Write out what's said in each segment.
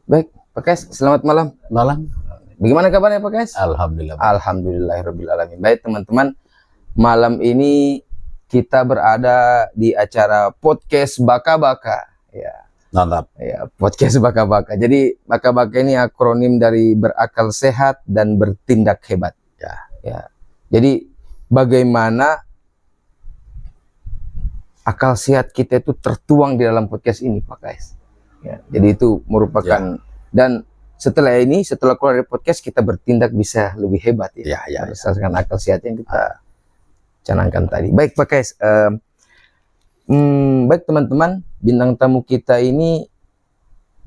Baik, Pak Kes, selamat malam. Malam. Bagaimana kabarnya Pak Kes? Alhamdulillah. Alhamdulillahirrabbilalamin. Baik teman-teman, malam ini kita berada di acara podcast Baka-Baka. Mantap. Ya, podcast Baka-Baka. Jadi Baka-Baka ini akronim dari berakal sehat dan bertindak hebat. Ya. Jadi bagaimana akal sehat kita itu tertuang di dalam podcast ini, Pak Kes. Ya, jadi itu merupakan dan setelah keluar dari podcast kita bertindak bisa lebih hebat berdasarkan akal sehat yang kita canangkan tadi. Baik Pak Kes, baik teman-teman, bintang tamu kita ini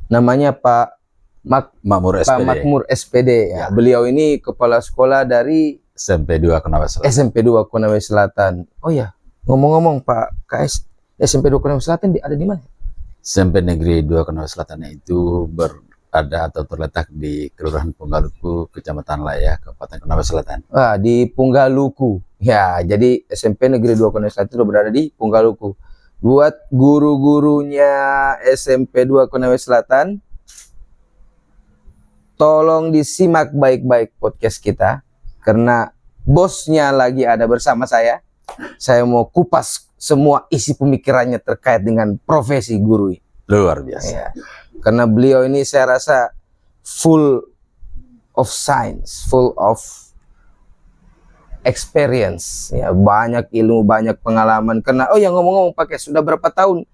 namanya Pak Makmur SPD. Pak Makmur SPD ya. Beliau ini kepala sekolah dari SMP 2 Konawe Selatan. SMP 2 Konawe Selatan. Oh ya, ngomong-ngomong Pak KS, SMP 2 Konawe Selatan ada di mana? SMP Negeri 2 Konawe Selatan itu berada atau terletak di Kelurahan Punggaluku, Kecamatan Laya, Kabupaten Konawe Selatan. Di Punggaluku. Ya, jadi SMP Negeri 2 Konawe Selatan itu berada di Punggaluku. Buat guru-gurunya SMP 2 Konawe Selatan, tolong disimak baik-baik podcast kita karena bosnya lagi ada bersama saya. Saya mau kupas semua isi pemikirannya terkait dengan profesi guru. Luar biasa. Ya. Karena beliau ini saya rasa full of science, full of experience, ya, banyak ilmu, banyak pengalaman. Karena ngomong-ngomong Pak Kes, sudah berapa tahun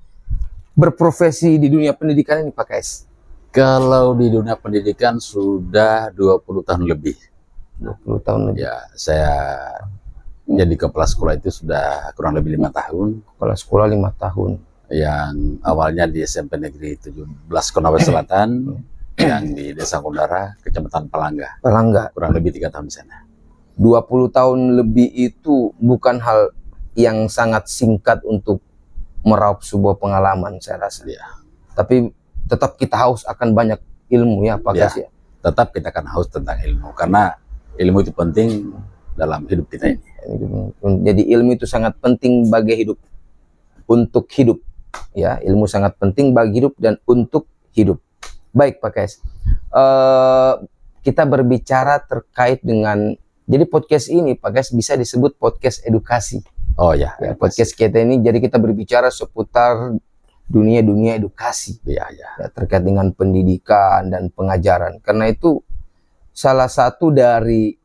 berprofesi di dunia pendidikan ini Pak Kes? Kalau di dunia pendidikan sudah 20 tahun lebih. 20 tahun lebih. Ya, saya jadi kepala sekolah itu sudah kurang lebih 5 tahun. Kepala sekolah 5 tahun. Yang awalnya di SMP Negeri 17 Konawe Selatan, yang di Desa Kondara, Kecamatan Palangga. Kurang lebih 3 tahun di sana. 20 tahun lebih itu bukan hal yang sangat singkat untuk meraup sebuah pengalaman saya rasa. Ya. Tapi tetap kita haus akan banyak ilmu ya Pak Kes ya. Tetap kita akan haus tentang ilmu karena ilmu itu penting dalam hidup kita ini. Jadi ilmu itu sangat penting bagi hidup, untuk hidup. Ya, ilmu sangat penting bagi hidup dan untuk hidup. Baik Pak Kes, kita berbicara terkait dengan, jadi podcast ini Pak Kes bisa disebut podcast edukasi. Oh ya, podcast kita ini jadi kita berbicara seputar dunia edukasi. Ya, terkait dengan pendidikan dan pengajaran. Karena itu salah satu dari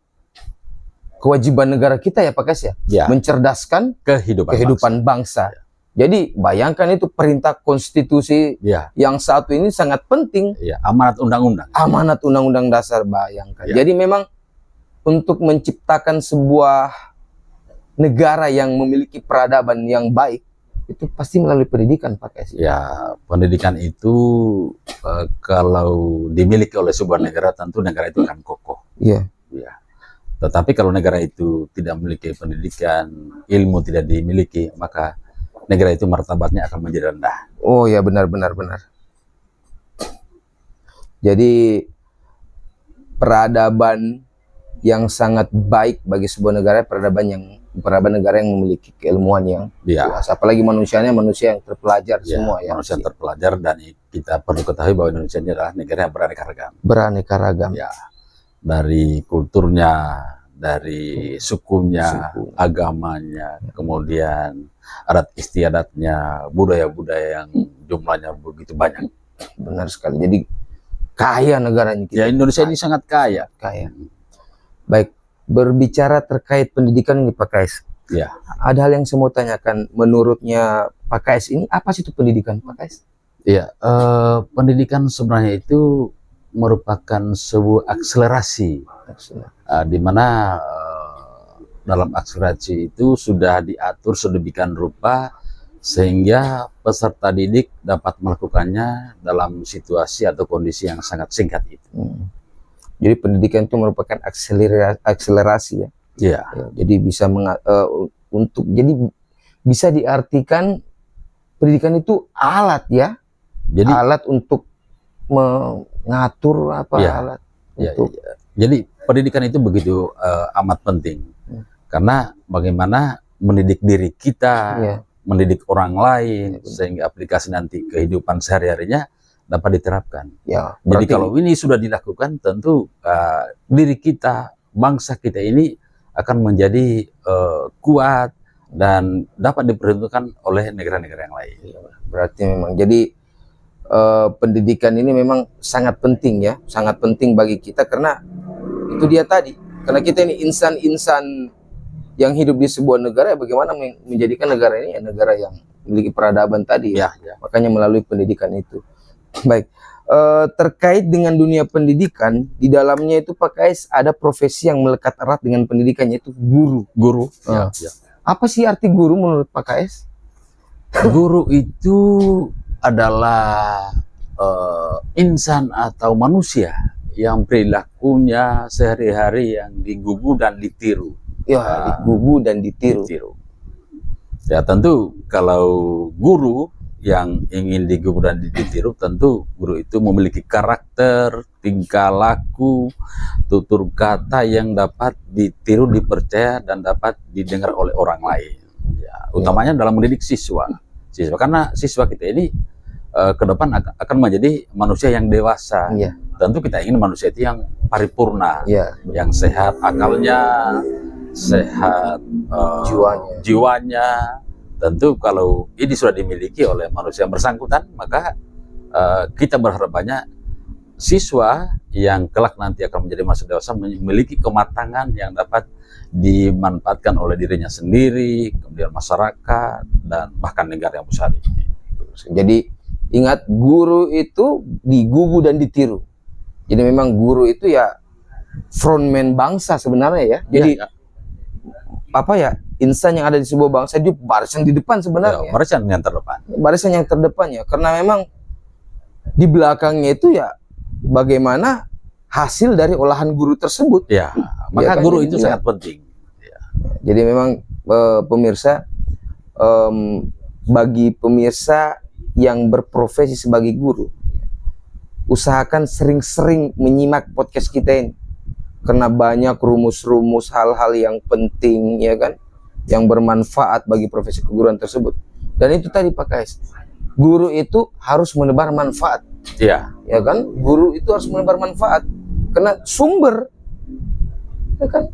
kewajiban negara kita ya Pak Kes ya, mencerdaskan kehidupan bangsa. Jadi bayangkan itu perintah konstitusi yang satu ini sangat penting. Amanat undang-undang. Amanat undang-undang dasar, bayangkan. Jadi memang untuk menciptakan sebuah negara yang memiliki peradaban yang baik, itu pasti melalui pendidikan Pak Kes. Ya, pendidikan itu kalau dimiliki oleh sebuah negara, tentu negara itu akan kokoh. Iya. Tetapi kalau negara itu tidak memiliki pendidikan, ilmu tidak dimiliki, maka negara itu martabatnya akan menjadi rendah. Oh ya, benar. Jadi peradaban yang sangat baik bagi sebuah negara, peradaban negara yang memiliki keilmuan yang luas. Apalagi manusia yang terpelajar semua ya. Manusia terpelajar, dan kita perlu ketahui bahwa Indonesia ini adalah negara yang beraneka ragam. Ya. Dari kulturnya, dari sukunya, agamanya, kemudian adat istiadatnya, budaya-budaya yang jumlahnya begitu banyak. Benar sekali. Jadi kaya negaranya kita. Ya, Indonesia ini sangat kaya. Baik, berbicara terkait pendidikan ini Pak Kais. Ya. Ada hal yang saya mau tanyakan. Menurutnya Pak Kais ini apa sih itu pendidikan Pak Kais? Ya, pendidikan sebenarnya itu merupakan sebuah akselerasi. Di mana dalam akselerasi itu sudah diatur sedemikian rupa sehingga peserta didik dapat melakukannya dalam situasi atau kondisi yang sangat singkat itu. Jadi pendidikan itu merupakan akselerasi ya. Iya. Jadi bisa jadi bisa diartikan pendidikan itu alat ya. Jadi alat untuk mengatur alat. Jadi pendidikan itu begitu amat penting. Karena bagaimana mendidik diri kita, mendidik orang lain, sehingga aplikasi nanti kehidupan sehari-harinya dapat diterapkan. Ya, jadi kalau ini sudah dilakukan, tentu diri kita, bangsa kita ini akan menjadi kuat dan dapat diperhitungkan oleh negara-negara yang lain. Berarti memang jadi pendidikan ini memang sangat penting ya, sangat penting bagi kita karena itu dia tadi. Karena kita ini insan-insan yang hidup di sebuah negara, bagaimana menjadikan negara ini ya negara yang memiliki peradaban tadi ya. Makanya melalui pendidikan itu. Baik, terkait dengan dunia pendidikan, di dalamnya itu Pak Kais ada profesi yang melekat erat dengan pendidikan, yaitu guru. Guru. Apa sih arti guru menurut Pak Kais? Guru itu adalah insan atau manusia yang perilakunya sehari-hari yang digugu dan ditiru. Ya, digugu dan ditiru. Ya tentu kalau guru yang ingin digugu dan ditiru, tentu guru itu memiliki karakter, tingkah laku, tutur kata yang dapat ditiru, dipercaya dan dapat didengar oleh orang lain. Ya, utamanya dalam mendidik siswa. Karena siswa kita ini ke depan akan menjadi manusia yang dewasa. Tentu kita ingin manusia itu yang paripurna, yang sehat akalnya, sehat jiwanya. Tentu kalau ini sudah dimiliki oleh manusia yang bersangkutan, maka kita berharap banyak siswa yang kelak nanti akan menjadi masa dewasa memiliki kematangan yang dapat dimanfaatkan oleh dirinya sendiri, kemudian masyarakat, dan bahkan negara yang besar ini. Jadi ingat, guru itu digugu dan ditiru. Jadi memang guru itu ya frontman bangsa sebenarnya ya. Jadi apa ya, insan yang ada di sebuah bangsa itu barisan di depan sebenarnya. Barisan yang terdepan. Barisan yang terdepan ya, karena memang di belakangnya itu ya bagaimana hasil dari olahan guru tersebut. Ya, maka kan, guru itu sangat penting. Jadi memang pemirsa, bagi pemirsa yang berprofesi sebagai guru, usahakan sering-sering menyimak podcast kita ini, karena banyak rumus-rumus hal-hal yang penting ya kan, yang bermanfaat bagi profesi keguruan tersebut. Dan itu tadi Pak Kais, guru itu harus menebar manfaat. Ya kan, guru itu harus menebar manfaat karena sumber, ya kan?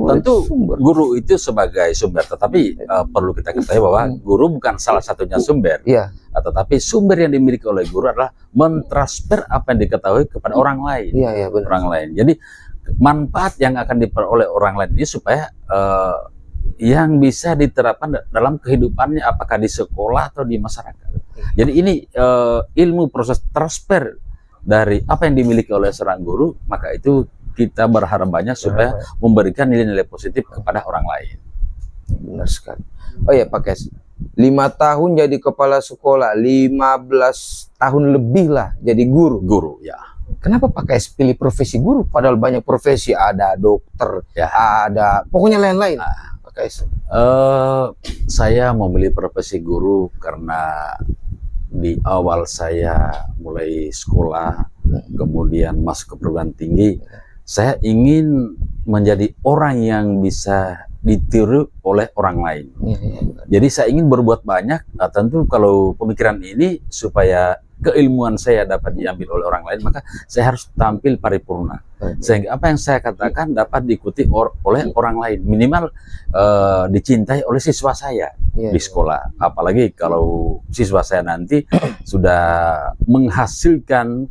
Tentu guru itu sebagai sumber, tetapi perlu kita ketahui bahwa guru bukan salah satunya sumber. Tetapi sumber yang dimiliki oleh guru adalah mentransfer apa yang diketahui kepada orang lain. Orang lain. Jadi manfaat yang akan diperoleh orang lain ini supaya yang bisa diterapkan dalam kehidupannya, apakah di sekolah atau di masyarakat. Jadi ini ilmu proses transfer dari apa yang dimiliki oleh seorang guru, maka itu kita berharap banyak supaya memberikan nilai-nilai positif kepada orang lain. Benar sekali. Oh ya Pak Kais, 5 tahun jadi kepala sekolah, 15 tahun lebih lah jadi guru. Kenapa Pak Kais pilih profesi guru? Padahal banyak profesi, ada dokter, ada pokoknya lain-lain. Pak Kais, saya memilih profesi guru karena di awal saya mulai sekolah, kemudian masuk ke perguruan tinggi, saya ingin menjadi orang yang bisa ditiru oleh orang lain. Jadi saya ingin berbuat banyak. Tentu kalau pemikiran ini supaya keilmuan saya dapat diambil oleh orang lain, maka saya harus tampil paripurna. Sehingga apa yang saya katakan dapat diikuti oleh orang lain. Minimal dicintai oleh siswa saya di sekolah. Apalagi kalau siswa saya nanti sudah menghasilkan,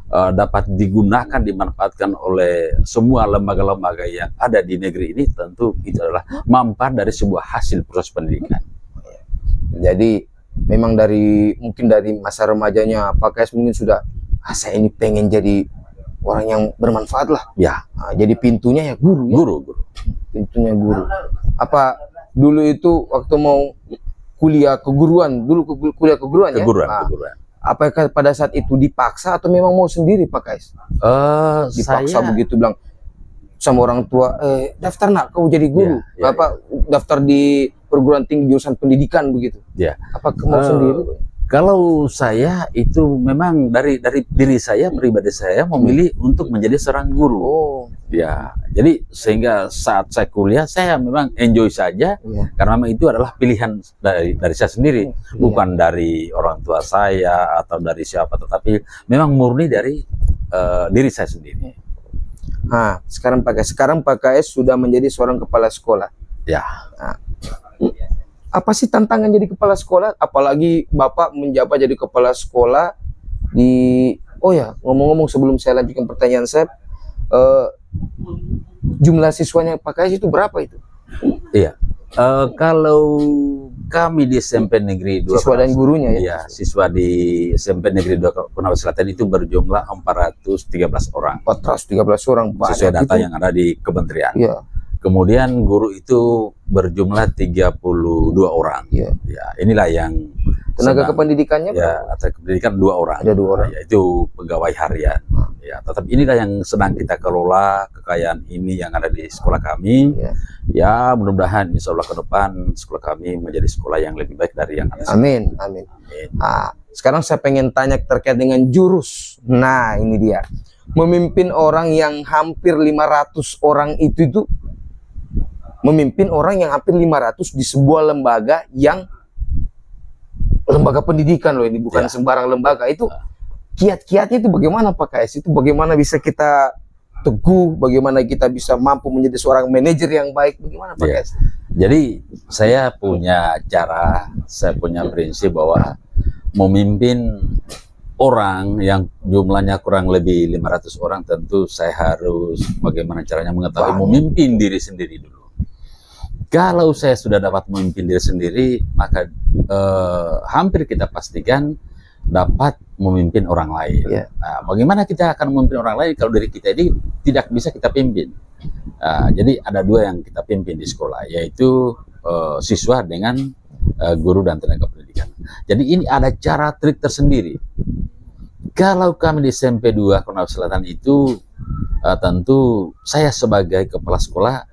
dapat digunakan, dimanfaatkan oleh semua lembaga-lembaga yang ada di negeri ini, tentu itu adalah manfaat dari sebuah hasil proses pendidikan. Jadi memang mungkin dari masa remajanya Pak Kais mungkin sudah, saya ini pengen jadi orang yang bermanfaat lah. Jadi pintunya ya guru. Pintunya guru. Apa dulu itu waktu mau kuliah keguruan, keguruan. Apakah pada saat itu dipaksa atau memang mau sendiri Pak Kais? Dipaksa begitu, bilang sama orang tua, daftar nak kau jadi guru, daftar di perguruan tinggi jurusan pendidikan begitu. Apa mau sendiri? Kalau saya itu memang dari diri saya pribadi saya memilih untuk menjadi seorang guru. Oh. Ya, jadi sehingga saat saya kuliah saya memang enjoy saja karena memang itu adalah pilihan dari saya sendiri, bukan dari orang tua saya atau dari siapa, tetapi memang murni dari diri saya sendiri. Nah, sekarang Pak KS sudah menjadi seorang kepala sekolah. Ya. Nah, apa sih tantangan jadi kepala sekolah? Apalagi Bapak menjabat jadi kepala sekolah di... Oh ya, ngomong-ngomong sebelum saya lanjutkan pertanyaan saya, jumlah siswanya Pak KS itu berapa itu? Iya. Kalau kami di SMP Negeri 2 siswa dan gurunya ya? Iya, siswa di SMP Negeri 2 Konawe Selatan itu berjumlah 413 orang. 413 orang, banyak. Sesuai data itu yang ada di kementerian. Iya. Kemudian guru itu berjumlah 32 orang. Iya. Ya, inilah yang tenaga kependidikannya ya, tenaga kependidikan 2 orang. Ada 2 orang. Yaitu pegawai harian. Ya, tetapi inilah yang sedang kita kelola, kekayaan ini yang ada di sekolah kami. Ya, mudah-mudahan insya Allah ke depan sekolah kami menjadi sekolah yang lebih baik dari yang ada. Amin, amin. Nah, sekarang saya pengen tanya terkait dengan jurus. Nah, ini dia. Memimpin orang yang hampir 500 orang itu memimpin orang yang hampir 500 di sebuah lembaga yang lembaga pendidikan loh, ini bukan sembarang lembaga. Itu kiat-kiatnya itu bagaimana Pak KS? Itu bagaimana bisa kita teguh, bagaimana kita bisa mampu menjadi seorang manajer yang baik, bagaimana Pak KS? Jadi saya punya prinsip bahwa memimpin orang yang jumlahnya kurang lebih 500 orang, tentu saya harus bagaimana caranya mengetahui memimpin diri sendiri dulu. Kalau saya sudah dapat memimpin diri sendiri, maka hampir kita pastikan dapat memimpin orang lain. Nah, bagaimana kita akan memimpin orang lain kalau diri kita ini tidak bisa kita pimpin? Jadi ada 2 yang kita pimpin di sekolah, yaitu siswa dengan guru dan tenaga pendidikan. Jadi ini ada cara trik tersendiri. Kalau kami di SMP 2 Konawe Selatan itu tentu saya sebagai kepala sekolah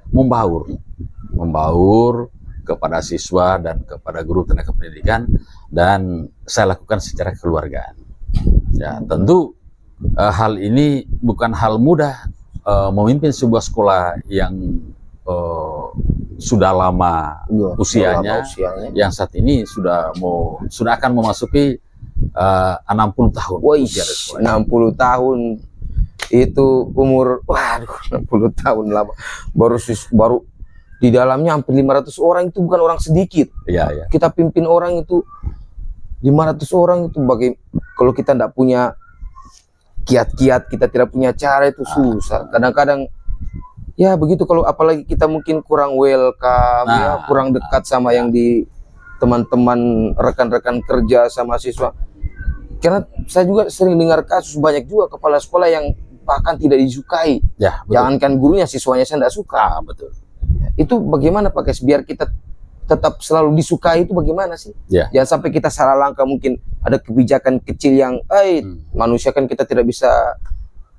membaur kepada siswa dan kepada guru tenaga pendidikan, dan saya lakukan secara kekeluargaan. Ya, tentu hal ini bukan hal mudah, memimpin sebuah sekolah yang sudah lama usianya, yang saat ini sudah akan memasuki 60 tahun. Usia 60 tahun itu umur, waduh, 60 tahun lama. Baru di dalamnya hampir 500 orang, itu bukan orang sedikit. Kita pimpin orang itu 500 orang itu kalau kita tidak punya kiat-kiat, kita tidak punya cara, itu susah. Kadang-kadang ya begitu, kalau apalagi kita mungkin kurang welcome, kurang dekat sama yang di teman-teman, rekan-rekan kerja sama siswa. Karena saya juga sering dengar kasus banyak juga kepala sekolah yang bahkan tidak disukai. Jangankan gurunya, siswanya saya tidak suka. Betul. Itu bagaimana Pak KS biar kita tetap selalu disukai, itu bagaimana sih? Jangan sampai kita salah langkah, mungkin ada kebijakan kecil yang manusia kan kita tidak bisa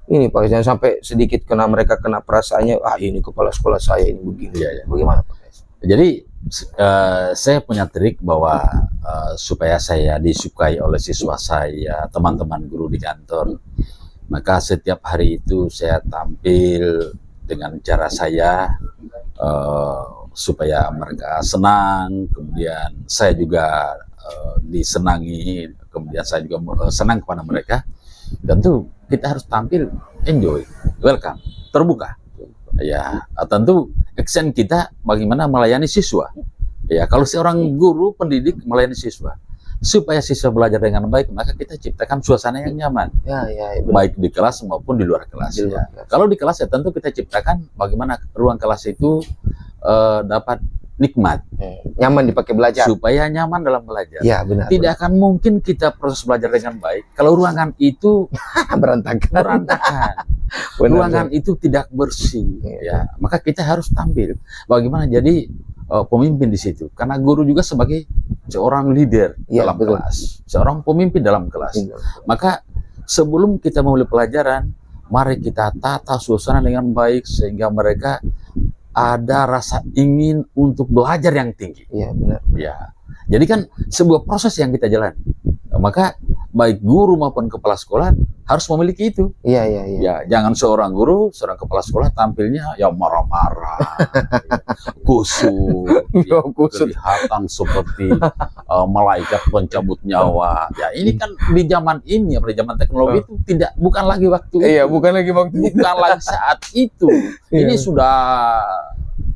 ini Pak KS, jangan sampai sedikit mereka kena perasaannya, ini kepala sekolah saya ini begini. Bagaimana Pak KS? Jadi saya punya trik bahwa supaya saya disukai oleh siswa saya, teman-teman guru di kantor, maka setiap hari itu saya tampil dengan cara saya supaya mereka senang, kemudian saya juga disenangi, kemudian saya juga senang kepada mereka. Tentu kita harus tampil enjoy, welcome, terbuka. Ya, tentu action kita bagaimana melayani siswa. Ya, kalau seorang guru pendidik melayani siswa, supaya siswa belajar dengan baik, maka kita ciptakan suasana yang nyaman, baik di kelas maupun di luar kelas. Kalau di kelas ya tentu kita ciptakan bagaimana ruang kelas itu dapat nikmat, nyaman dipakai belajar, supaya nyaman dalam belajar. Benar. Tidak akan mungkin kita proses belajar dengan baik kalau ruangan itu berantakan. Ruangan itu tidak bersih. Maka kita harus tampil bagaimana jadi pemimpin di situ, karena guru juga sebagai seorang leader dalam kelas, seorang pemimpin dalam kelas. Maka sebelum kita memulai pelajaran, mari kita tata suasana dengan baik sehingga mereka ada rasa ingin untuk belajar yang tinggi. Benar. Jadi kan sebuah proses yang kita jalani. maka baik guru maupun kepala sekolah harus memiliki itu. Iya. Ya, jangan seorang guru, seorang kepala sekolah tampilnya ya marah-marah, kusut, ya, kelihatan seperti malaikat pencabut nyawa. Ya, ini kan di zaman ini, di zaman teknologi itu bukan lagi waktu itu. Iya, bukan lagi waktu itu. Bukan lagi saat itu. Ini sudah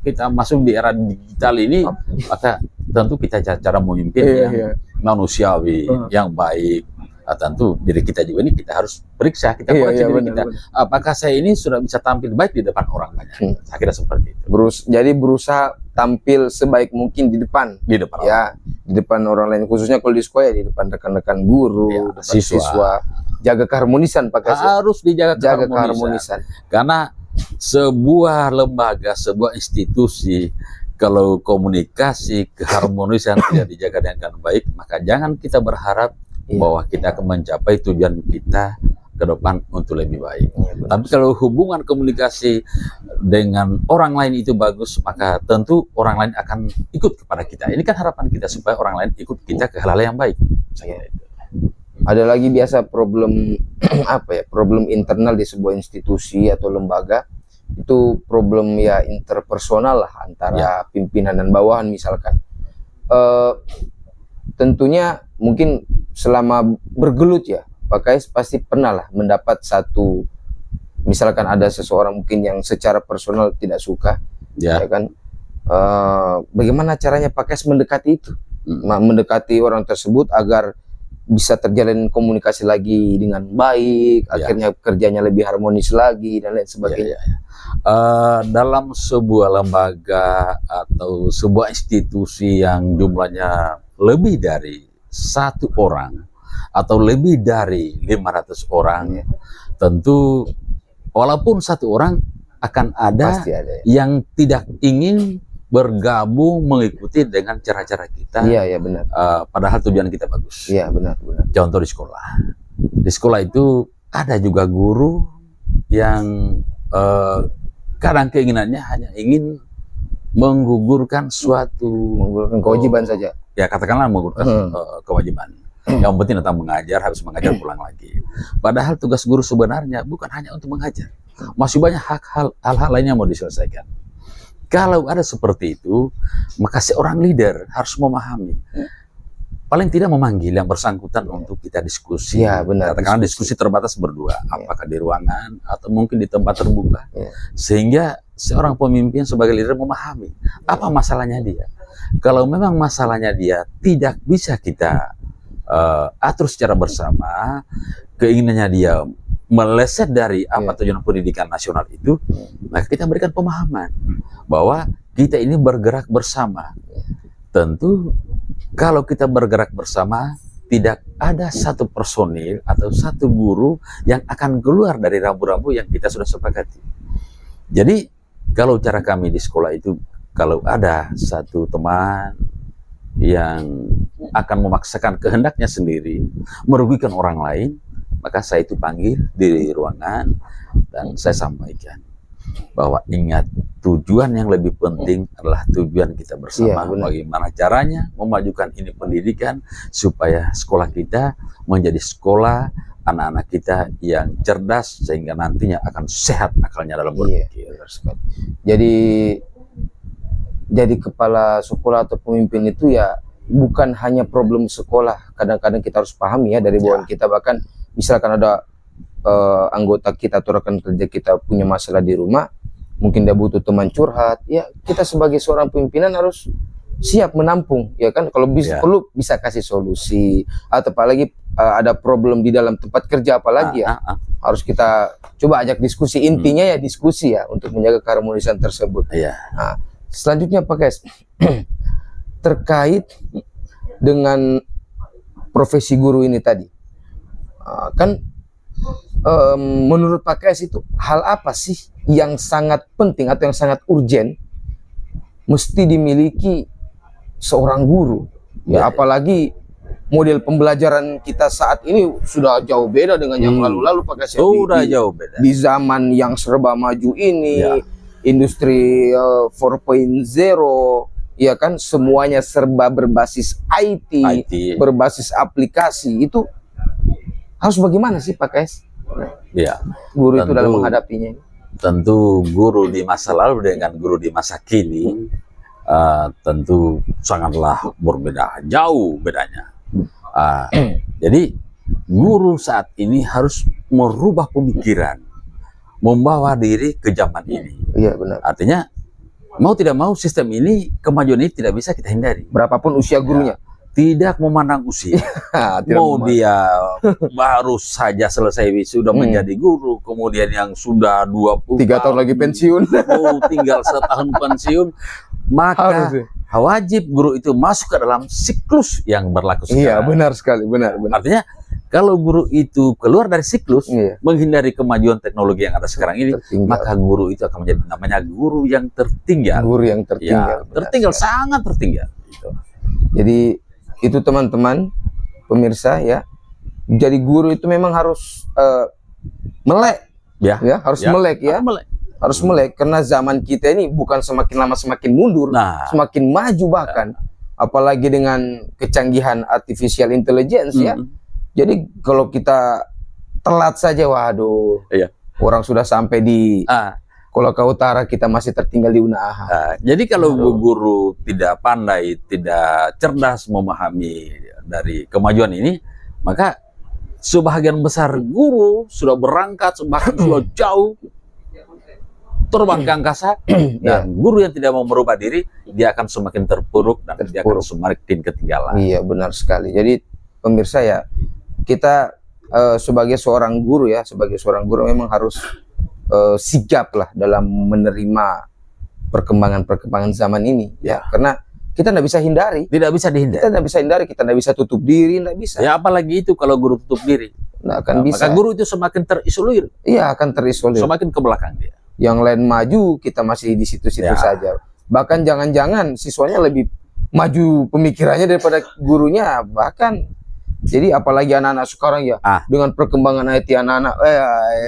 kita masuk di era digital ini, maka tentu kita cara memimpin yang manusiawi, yang baik. Tentu diri kita juga ini kita harus periksa, kita koreksi diri kita. Apakah saya ini sudah bisa tampil baik di depan orang banyak? Saya kira seperti itu. Jadi berusaha tampil sebaik mungkin di depan ya, di depan orang lain, khususnya kalau di sekolah ya di depan rekan-rekan guru, depan siswa. Jaga keharmonisan, Pak Kasih. Harus dijaga keharmonisan. Karena sebuah lembaga, sebuah institusi, kalau komunikasi, keharmonisan tidak dijaga dengan baik, maka jangan kita berharap bahwa kita akan mencapai tujuan kita ke depan untuk lebih baik. Tapi kalau hubungan komunikasi dengan orang lain itu bagus, maka tentu orang lain akan ikut kepada kita. Ini kan harapan kita supaya orang lain ikut kita ke hal-hal yang baik. Ada lagi biasa problem problem internal di sebuah institusi atau lembaga, itu problem ya interpersonal lah antara pimpinan dan bawahan misalkan. Tentunya mungkin selama bergelut ya, Pak Kais pasti pernah lah mendapat satu, misalkan ada seseorang mungkin yang secara personal tidak suka, ya kan? Bagaimana caranya Pak Kais mendekati itu, mendekati orang tersebut agar bisa terjalin komunikasi lagi dengan baik, akhirnya kerjanya lebih harmonis lagi dan lain sebagainya. Dalam sebuah lembaga atau sebuah institusi yang jumlahnya lebih dari 1 orang atau lebih dari 500 orang, tentu walaupun 1 orang akan ada yang tidak ingin bergabung mengikuti dengan cara-cara kita. Iya benar. Padahal tujuan kita bagus. Iya benar. Contoh di sekolah itu ada juga guru yang kadang keinginannya hanya ingin menggugurkan kewajiban saja. Ya katakanlah menggugurkan kewajiban. Yang penting tetap mengajar, harus mengajar pulang lagi. Padahal tugas guru sebenarnya bukan hanya untuk mengajar. Masih banyak hal-hal lainnya mau diselesaikan. Kalau ada seperti itu, maka seorang leader harus memahami. Paling tidak memanggil yang bersangkutan untuk kita diskusi. Ya, benar. Katakanlah diskusi terbatas berdua, apakah di ruangan atau mungkin di tempat terbuka. Sehingga seorang pemimpin sebagai leader memahami apa masalahnya dia. Kalau memang masalahnya dia tidak bisa kita atur secara bersama, keinginannya dia meleset dari apa tujuan pendidikan nasional itu, maka kita berikan pemahaman bahwa kita ini bergerak bersama. Tentu kalau kita bergerak bersama, tidak ada satu personil atau satu guru yang akan keluar dari rambu-rambu yang kita sudah sepakati. Jadi kalau cara kami di sekolah itu, kalau ada satu teman yang akan memaksakan kehendaknya sendiri, merugikan orang lain, maka saya itu panggil di ruangan dan saya sampaikan bahwa ingat, tujuan yang lebih penting adalah tujuan kita bersama. Bagaimana caranya memajukan ini pendidikan supaya sekolah kita menjadi sekolah anak-anak kita yang cerdas sehingga nantinya akan sehat akalnya dalam berpikir. Jadi kepala sekolah atau pemimpin itu ya bukan hanya problem sekolah. Kadang-kadang kita harus pahami ya dari bawahan kita, bahkan misalkan ada anggota kita atau rekan kerja kita punya masalah di rumah, mungkin dia butuh teman curhat, ya kita sebagai seorang pimpinan harus siap menampung, ya kan? Kalau perlu bisa kasih solusi, atau apalagi ada problem di dalam tempat kerja apalagi harus kita coba ajak diskusi. Intinya ya diskusi ya untuk menjaga keharmonisan tersebut. Nah, selanjutnya Pak Kais, terkait dengan profesi guru ini tadi, kan menurut Pak Kais itu hal apa sih yang sangat penting atau yang sangat urgent mesti dimiliki seorang guru? Apalagi model pembelajaran kita saat ini sudah jauh beda dengan yang lalu-lalu Pak Kais. Sudah jauh beda. Di zaman yang serba maju ini, industri 4.0, ya kan semuanya serba berbasis IT, berbasis aplikasi, itu harus bagaimana sih Pak Kais? Ya, guru itu dalam menghadapinya. Tentu guru di masa lalu dengan guru di masa kini tentu sangatlah berbeda, jauh bedanya. Jadi guru saat ini harus merubah pemikiran, membawa diri ke zaman ini. Iya benar. Artinya mau tidak mau sistem ini, kemajuan ini tidak bisa kita hindari. Berapapun usia gurunya. Tidak memandang usia. Mau dia baru saja selesai wisuda menjadi guru, kemudian yang sudah 3 tahun lagi pensiun, tinggal setahun pensiun, maka wajib guru itu masuk ke dalam siklus yang berlaku sekarang. Iya benar sekali, benar. Artinya kalau guru itu keluar dari siklus, menghindari kemajuan teknologi yang ada sekarang ini, maka guru itu akan menjadi namanya guru yang tertinggal. Guru yang tertinggal. Ya, tertinggal, sangat tertinggal. Gitu. Jadi itu teman-teman pemirsa ya. Jadi guru itu memang harus melek, harus melek ya. Harus melek karena zaman kita ini bukan semakin lama semakin mundur, semakin maju bahkan. Apalagi dengan kecanggihan artificial intelligence ya. Jadi kalau kita telat saja, waduh, orang sudah sampai di Kolaka Utara, kita masih tertinggal di Unaha. Jadi kalau guru tidak pandai, tidak cerdas memahami dari kemajuan ini, maka sebagian besar guru sudah berangkat, bahkan sudah jauh terbang ke angkasa, dan guru yang tidak mau merubah diri, dia akan semakin terpuruk dan dia akan semakin ketinggalan. Iya benar sekali. Jadi pemirsa ya, kita sebagai seorang guru ya, memang harus sigap lah dalam menerima perkembangan zaman ini ya, karena kita tidak bisa hindari. Tidak bisa dihindari. Kita tidak bisa hindari, kita tidak bisa tutup diri, tidak bisa. Ya apalagi itu kalau guru tutup diri. Nggak akan bisa. Maka guru itu semakin terisolir. Iya akan terisolir. Semakin ke belakang dia. Yang lain maju, kita masih di situ-situ saja. Bahkan jangan-jangan siswanya lebih maju pemikirannya daripada gurunya, bahkan. Jadi apalagi anak-anak sekarang ya, dengan perkembangan IT anak-anak.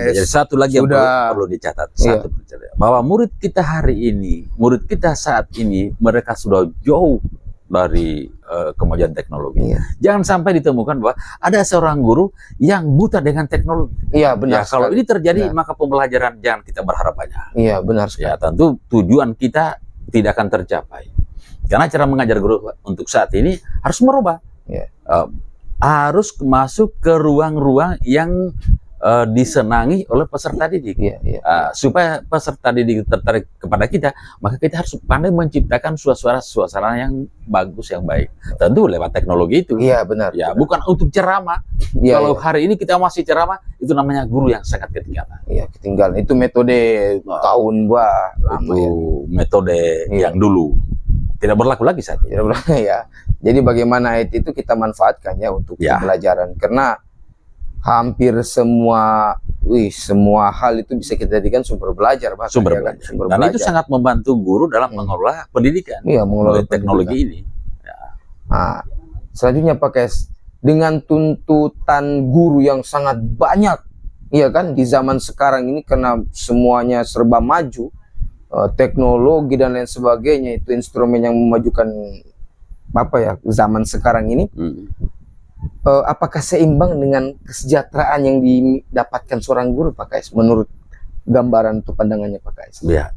Jadi satu lagi yang perlu dicatat, bahwa murid kita hari ini, murid kita saat ini, mereka sudah jauh dari kemajuan teknologi. Jangan sampai ditemukan bahwa ada seorang guru yang buta dengan teknologi. Iya benar. Kalau ini terjadi, maka pembelajaran jangan kita berharap banyak. Iya benar sekali. Ya tentu tujuan kita tidak akan tercapai. Karena cara mengajar guru untuk saat ini harus merubah. Harus masuk ke ruang-ruang yang disenangi oleh peserta didik. Supaya peserta didik tertarik kepada kita, maka kita harus pandai menciptakan suasana yang bagus, yang baik. Tentu lewat teknologi itu. Iya benar. Ya bukan untuk ceramah. Kalau hari ini kita masih ceramah, itu namanya guru yang sangat ketinggalan. Iya ketinggalan. Itu metode tahun lama. Itu metode yang dulu. Tidak berlaku lagi saat ini. Ya. Jadi bagaimana itu kita manfaatkan ya untuk pembelajaran, karena hampir semua hal itu bisa kita jadikan sumber belajar, sumber belajar. Itu sangat membantu guru dalam mengelola pendidikan, mengelola teknologi ini. Nah, selanjutnya Pak Kes, dengan tuntutan guru yang sangat banyak, iya kan, di zaman sekarang ini karena semuanya serba maju, teknologi dan lain sebagainya, itu instrumen yang memajukan zaman sekarang ini. Apakah seimbang dengan kesejahteraan yang didapatkan seorang guru Pak Kais, menurut gambaran atau pandangannya Pak Kais? Ya,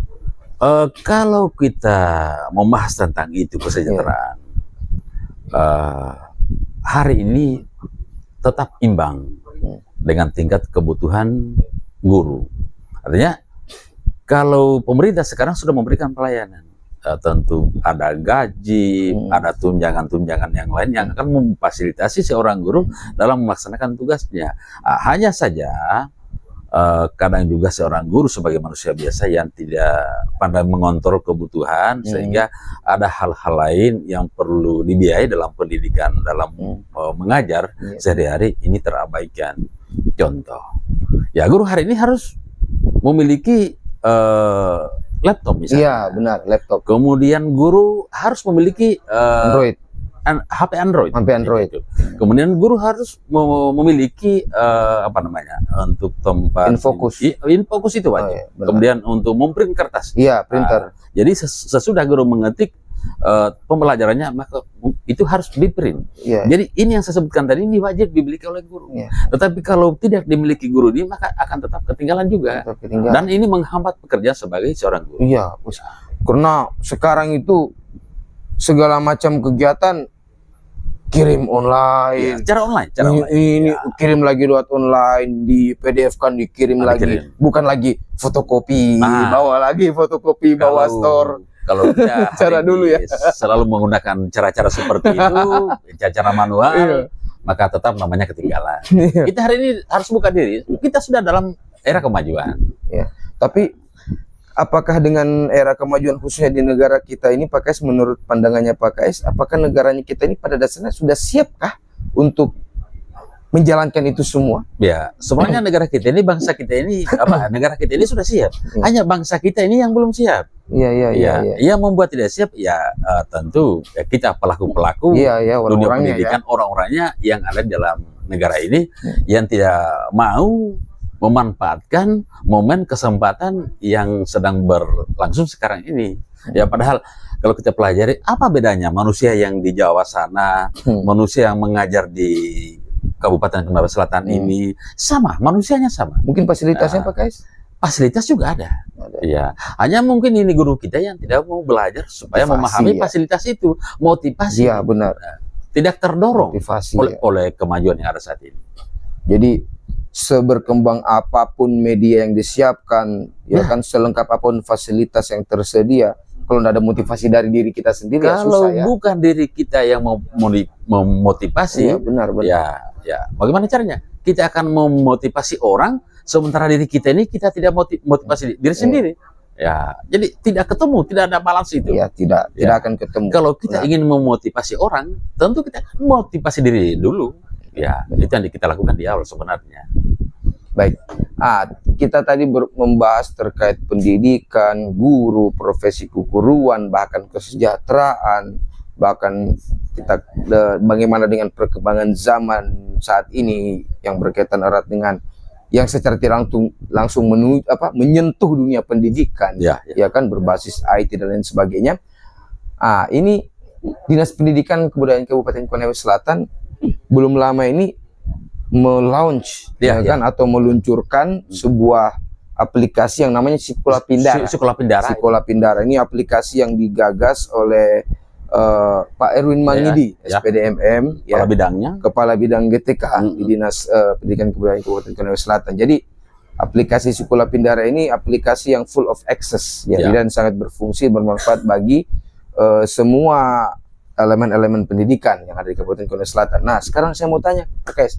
kalau kita membahas tentang itu kesejahteraan, hari ini tetap imbang dengan tingkat kebutuhan guru. Artinya kalau pemerintah sekarang sudah memberikan pelayanan, tentu ada gaji, ada tunjangan-tunjangan yang lain yang akan memfasilitasi seorang guru dalam melaksanakan tugasnya. Hanya saja kadang juga seorang guru sebagai manusia biasa yang tidak pandai mengontrol kebutuhan, sehingga ada hal-hal lain yang perlu dibiayai dalam pendidikan, dalam mengajar sehari-hari ini terabaikan. Contoh, ya guru hari ini harus memiliki laptop misalnya. Iya benar, laptop. Kemudian guru harus memiliki HP Android. Gitu. Kemudian guru harus memiliki untuk tempat Infokus itu wajib. Kemudian untuk memprint kertas. Iya, printer. Jadi sesudah guru mengetik, pembelajarannya, maka itu harus di-print. Jadi ini yang saya sebutkan tadi, ini wajib dimiliki oleh guru. Tetapi kalau tidak dimiliki guru ini, maka akan tetap ketinggalan juga. Dan ini menghambat pekerjaan sebagai seorang guru. Iya, karena sekarang itu segala macam kegiatan kirim online, cara online, ini kirim lagi lewat online, di PDF kan dikirim lagi, bukan lagi fotokopi, bawa store. Kalau kita cara dulu ya selalu menggunakan cara-cara seperti itu, cara manual, maka tetap namanya ketinggalan. Kita hari ini harus buka diri, kita sudah dalam era kemajuan. Tapi apakah dengan era kemajuan khususnya di negara kita ini, Pak Kais, menurut pandangannya Pak Kais, apakah negaranya kita ini pada dasarnya sudah siapkah untuk menjalankan itu semua? Ya, sebenarnya negara kita ini, bangsa kita ini, negara kita ini sudah siap. Hanya bangsa kita ini yang belum siap. Yang membuat tidak siap, tentu kita pelaku-pelaku dunia pendidikan, orang-orangnya yang ada di dalam negara ini yang tidak mau memanfaatkan momen kesempatan yang sedang berlangsung sekarang ini. Padahal kalau kita pelajari, apa bedanya manusia yang di Jawa sana, manusia yang mengajar di Kabupaten Kendari Selatan ini, sama, manusianya sama. Mungkin fasilitasnya Pak Kais? Fasilitas juga ada. Hanya mungkin ini guru kita yang tidak mau belajar supaya memahami fasilitas itu, motivasi. Benar. Tidak terdorong oleh kemajuan yang ada saat ini. Jadi seberkembang apapun media yang disiapkan, kan selengkap apapun fasilitas yang tersedia, kalau tidak ada motivasi dari diri kita sendiri, kalau bukan diri kita yang memotivasi, bagaimana caranya? Kita akan memotivasi orang, sementara diri kita ini kita tidak motivasi diri sendiri. Jadi tidak ketemu, tidak ada balance itu. Tidak akan ketemu. Kalau kita ingin memotivasi orang, tentu kita akan motivasi diri dulu. Itu yang kita lakukan di awal sebenarnya. Baik, kita tadi membahas terkait pendidikan, guru, profesi keguruan, bahkan kesejahteraan, bahkan kita bagaimana dengan perkembangan zaman saat ini yang berkaitan erat dengan yang secara langsung menyentuh dunia pendidikan, kan berbasis IT dan lain sebagainya. Ini Dinas Pendidikan Kebudayaan Kabupaten Konawe Selatan belum lama ini melaunch atau meluncurkan sebuah aplikasi yang namanya Sekolah Pindara. Sekolah Pindara ini aplikasi yang digagas oleh Pak Erwin Mangidi, SPDMM, Kepala Bidang GTK di Dinas Pendidikan Kebudayaan Kabupaten Konawe Selatan. Jadi aplikasi Sekolah Pindara ini aplikasi yang full of access, dan sangat berfungsi, bermanfaat bagi semua elemen-elemen pendidikan yang ada di Kabupaten Konawe Selatan. Nah, sekarang saya mau tanya Pak Kais,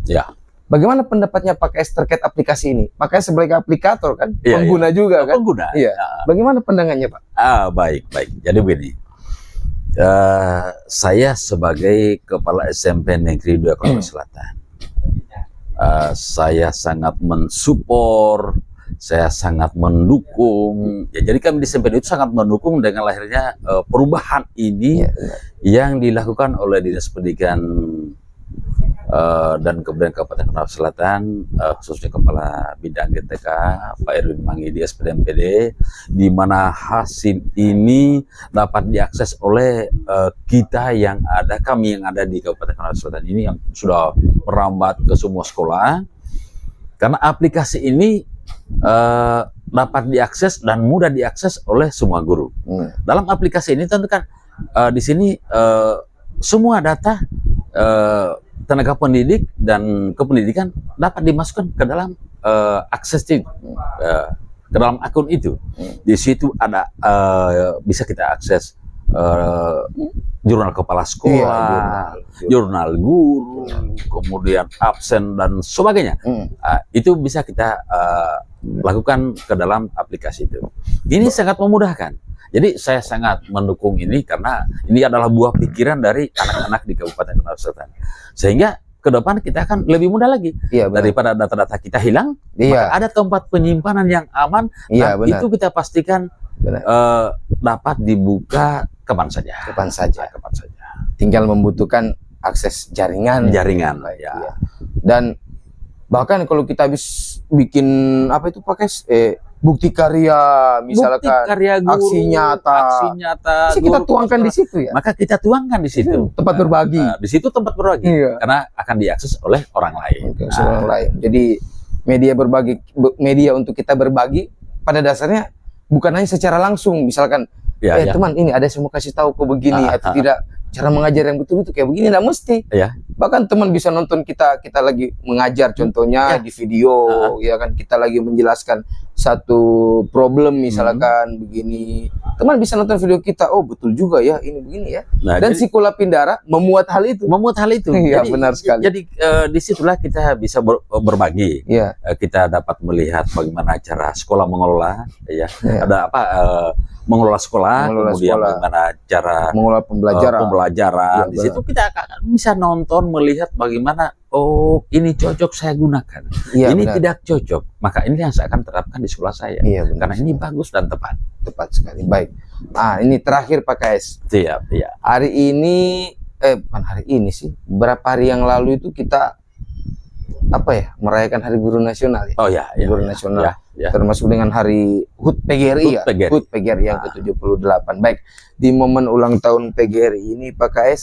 bagaimana pendapatnya Pak Kais terkait aplikasi ini? Pak Kais sebagai aplikator kan, pengguna juga kan? Pengguna. Bagaimana pandangannya Pak? Baik. Jadi begini, saya sebagai Kepala SMP Negeri 2 Konawe Selatan, saya sangat mensupport, saya sangat mendukung. Jadi kami di SMP itu sangat mendukung dengan lahirnya perubahan ini yang dilakukan oleh Dinas Pendidikan dan Kebudayaan Kabupaten Konawe Selatan, khususnya Kepala Bidang GTK Pak Erwin Mangidi SPDMPD, di mana hasil ini dapat diakses oleh kami yang ada di Kabupaten Konawe Selatan ini, yang sudah merambat ke semua sekolah, karena aplikasi ini dapat diakses dan mudah diakses oleh semua guru. Dalam aplikasi ini tentu kan di sini semua data tenaga pendidik dan kependidikan dapat dimasukkan ke dalam ke dalam akun itu. Di situ ada bisa kita akses jurnal kepala sekolah, jurnal guru, kemudian absen dan sebagainya. Itu bisa kita lakukan ke dalam aplikasi itu. Ini sangat memudahkan. Jadi saya sangat mendukung ini karena ini adalah buah pikiran dari anak-anak di Kabupaten Konawe Selatan. Sehingga ke depan kita akan lebih mudah lagi. Daripada data-data kita hilang, maka ada tempat penyimpanan yang aman. Itu kita pastikan dapat dibuka kapan saja. Tinggal membutuhkan akses jaringan. Dan bahkan kalau kita habis bikin apa itu pakai bukti karya, misalkan bukti karya guru, aksi nyata, bisa kita tuangkan di situ ya. Maka kita tuangkan di situ. Tempat berbagi. Di situ tempat berbagi, karena akan diakses oleh orang lain. Orang lain. Jadi media berbagi, media untuk kita berbagi pada dasarnya bukan hanya secara langsung, misalkan teman ini ada yang mau kasih tahu kok begini atau tidak, cara mengajar yang betul itu kayak begini, tidak mesti. Bahkan teman bisa nonton kita lagi mengajar, contohnya di video, ya kan, kita lagi menjelaskan satu problem misalkan begini, teman bisa nonton video kita, oh betul juga ya ini begini ya. Dan Psikola Pindara memuat hal itu. Iya, benar sekali. Jadi disitulah kita bisa berbagi. Kita dapat melihat bagaimana cara sekolah mengelola, ada apa mengelola sekolah, kemudian bagaimana cara mengelola pembelajaran. Di situ kita akan bisa nonton, melihat bagaimana, oh ini cocok saya gunakan, ini tidak cocok, maka ini yang saya akan terapkan di sekolah saya, karena ini bagus dan tepat sekali. Baik, ini terakhir Pak KS. Siap. Hari ini, bukan hari ini sih, beberapa hari yang lalu itu kita merayakan Hari Guru Nasional ya. Guru Nasional. Termasuk dengan hari HUT PGRI HUT PGRI yang ke-78. Baik, di momen ulang tahun PGRI ini Pak KS,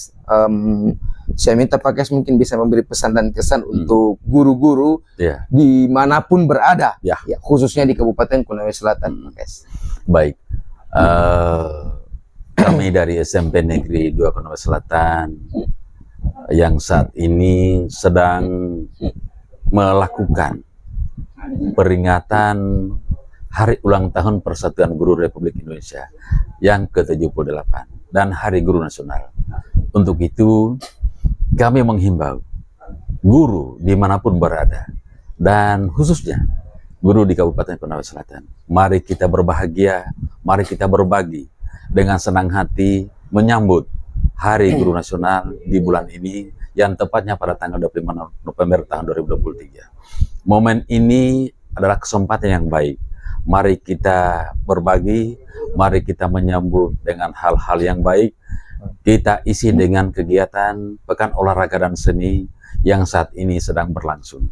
saya minta Pak KS mungkin bisa memberi pesan dan kesan untuk guru-guru dimanapun berada, khususnya di Kabupaten Konawe Selatan, Pak KS. Baik, kami dari SMP Negeri 2 Konawe Selatan yang saat ini sedang melakukan peringatan Hari Ulang Tahun Persatuan Guru Republik Indonesia yang ke-78 dan Hari Guru Nasional. Untuk itu kami menghimbau guru dimanapun berada, dan khususnya guru di Kabupaten Konawe Selatan, mari kita berbahagia, mari kita berbagi dengan senang hati menyambut Hari Guru Nasional di bulan ini, yang tepatnya pada tanggal 25 November tahun 2023. Momen ini adalah kesempatan yang baik. Mari kita berbagi, mari kita menyambut dengan hal-hal yang baik. Kita isi dengan kegiatan Pekan Olahraga dan Seni yang saat ini sedang berlangsung.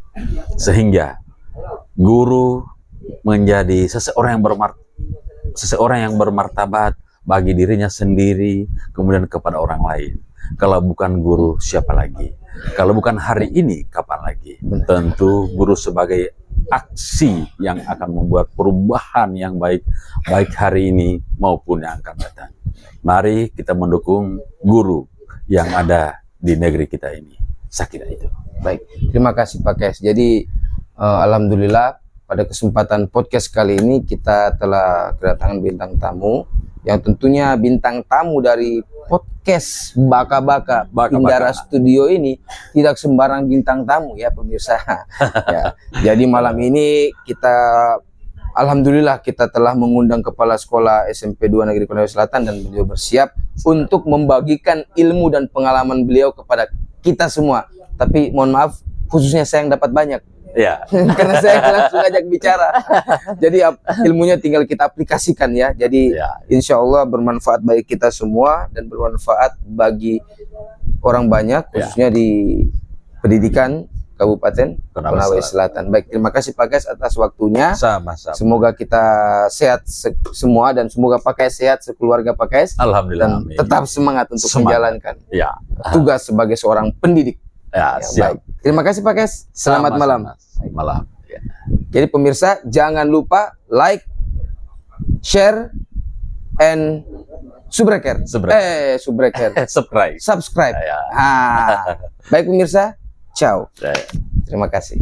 Sehingga guru menjadi seseorang yang bermartabat bagi dirinya sendiri, kemudian kepada orang lain. Kalau bukan guru, siapa lagi? Kalau bukan hari ini, kapan lagi? Tentu guru sebagai aksi yang akan membuat perubahan yang baik, baik hari ini maupun yang akan datang. Mari kita mendukung guru yang ada di negeri kita ini. Saya kira itu. Baik, terima kasih Pak KS. Jadi alhamdulillah pada kesempatan podcast kali ini kita telah kedatangan bintang tamu, yang tentunya bintang tamu dari podcast Baka-Baka Pindara Studio ini tidak sembarang bintang tamu ya pemirsa. Jadi malam ini kita alhamdulillah kita telah mengundang Kepala Sekolah SMP 2 Negeri Konawe Selatan, dan beliau bersiap untuk membagikan ilmu dan pengalaman beliau kepada kita semua. Tapi mohon maaf, khususnya saya yang dapat banyak. Karena saya langsung ajak bicara. Jadi ilmunya tinggal kita aplikasikan ya. Jadi insya Allah bermanfaat bagi kita semua dan bermanfaat bagi orang banyak, khususnya di pendidikan Kabupaten Konawe Selatan. Baik, terima kasih Pak KS atas waktunya. Sama-sama. Semoga kita sehat semua, dan semoga Pak KS sehat sekeluarga Pak KS. Alhamdulillah. Dan tetap semangat untuk menjalankan tugas sebagai seorang pendidik. Siap. Baik. Terima kasih Pak KS. Selamat malam. Malam. Jadi pemirsa, jangan lupa like, share, and subscribe. Subscribe. Baik pemirsa, ciao. Terima kasih.